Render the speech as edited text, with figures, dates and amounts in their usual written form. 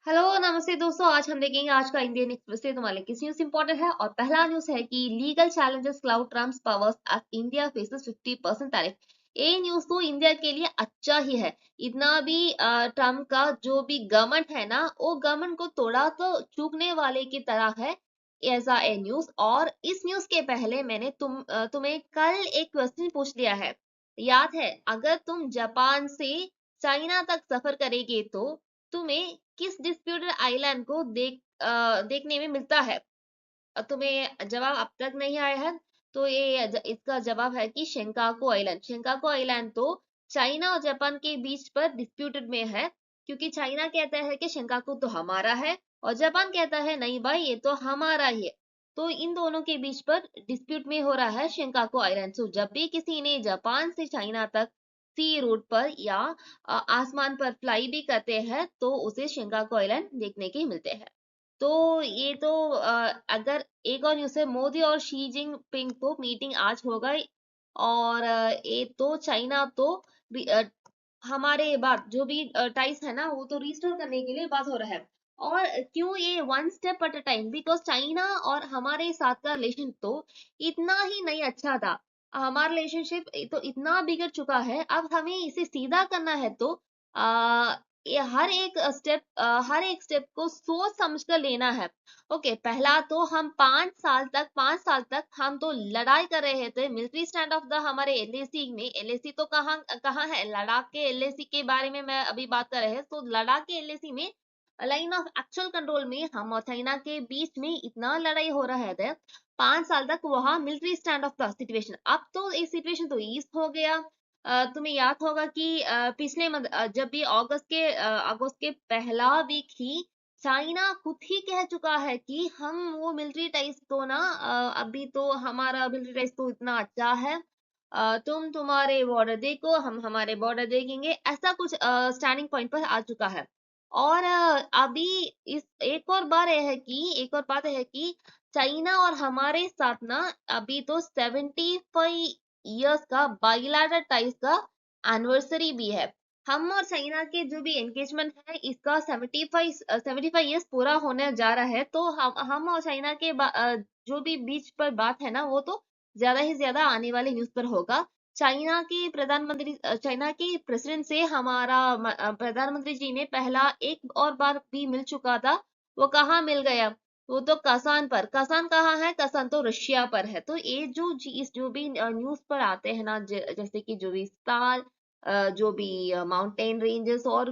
Hello नमस्ते दोस्तों। आज हम देखेंगे आज का इंडियन एक्सप्रेस से तुम्हारे लिए किस न्यूज इंपॉर्टेंट है। और पहला न्यूज है कि legal challenges cloud Trump's powers as India faces 50% tariff. ये न्यूज तो इंडिया के लिए अच्छा ही है। इतना भी ट्रम्प का जो भी गवर्नमेंट है ना, वो गवर्नमेंट को थोड़ा तो चूकने वाले की तरह है ऐसा ए न्यूज। और इस न्यूज के पहले मैंने तुम्हें कल एक क्वेश्चन पूछ लिया है, याद है? अगर तुम जापान से चाइना तक सफर करेगे तो तुम्हें किस डिस्प्यूटेड आइलैंड को देखने में मिलता है? तुम्हें जवाब अब तक नहीं आया है तो इसका जवाब है कि शेंकाकू आइलैंड। शेंकाकू आइलैंड तो चाइना और जापान के बीच पर डिस्प्यूटेड में है, क्योंकि चाइना कहता है कि शेंकाकू तो हमारा है और जापान कहता है नहीं भाई ये तो हमारा ही है। तो इन दोनों के बीच पर डिस्प्यूट में हो रहा है शेंकाकू आइलैंड। सो जब भी किसी ने जापान से चाइना तक सी रूट पर या आसमान पर फ्लाई भी करते हैं तो उसे शिंकागो आइलैंड देखने के मिलते हैं। तो ये तो अगर एक और न्यूज़ है, मोदी और शी जिनपिंग को मीटिंग आज हो गई। और ये तो चाइना तो हमारे बात जो भी टाइस है ना वो तो रिस्टोर करने के लिए बात हो रहा है। और क्यों ये one step at a time, because China और हमारे साथ का रिलेशन तो इतना ही नहीं अच्छा था। हमारा रिलेशनशिप तो इतना बिगड़ चुका है, अब हमें इसे सीधा करना है तो ये हर एक स्टेप को सोच समझ कर लेना है। ओके, पहला तो हम 5 साल तक हम तो लड़ाई कर रहे थे मिलिट्री स्टैंड ऑफ द हमारे एलएसी में। एलएसी तो कहाँ कहाँ है? लद्दाख के एलएसी के बारे में मैं अभी बात कर रहे हैं। तो लद्दाख के एलएसी में लाइन ऑफ एक्चुअल कंट्रोल में हम और चाइना के बीच में इतना लड़ाई हो रहा है। 5 साल तक वहां military stand of the situation, अब तो ये सिचुएशन तो ईज हो गया। तुम्हें याद होगा कि पिछले जब भी अगस्त के पहला वीक ही चाइना खुद ही कह चुका है कि हम वो मिलिट्री टाइज तो ना अभी तो हमारा मिलिट्री टाइज तो इतना अच्छा है, तुम तुम्हारे बॉर्डर देखो हम हमारे बॉर्डर देखेंगे, ऐसा कुछ स्टैंडिंग पॉइंट पर आ चुका है। और अभी इस एक और बात है कि चाइना और हमारे साथ ना अभी तो 75 इयर्स का बाइलैटरल टाइज का एनिवर्सरी भी है। हम और चाइना के जो भी एंगेजमेंट है इसका 75 इयर्स पूरा होने जा रहा है। तो हम और चाइना के जो भी बीच पर बात है ना वो तो ज्यादा ही ज्यादा आने वाले न्यूज पर होगा। चाइना के प्रेसिडेंट से हमारा प्रधानमंत्री जी ने पहला एक और बार भी मिल चुका था। वो कहाँ मिल गया? वो तो कसान पर। कसान कहाँ है? कसान तो रशिया पर है। तो ये जो चीज जो भी न्यूज पर आते हैं ना, जैसे कि जो भी स्टार जो भी माउंटेन रेंजेस और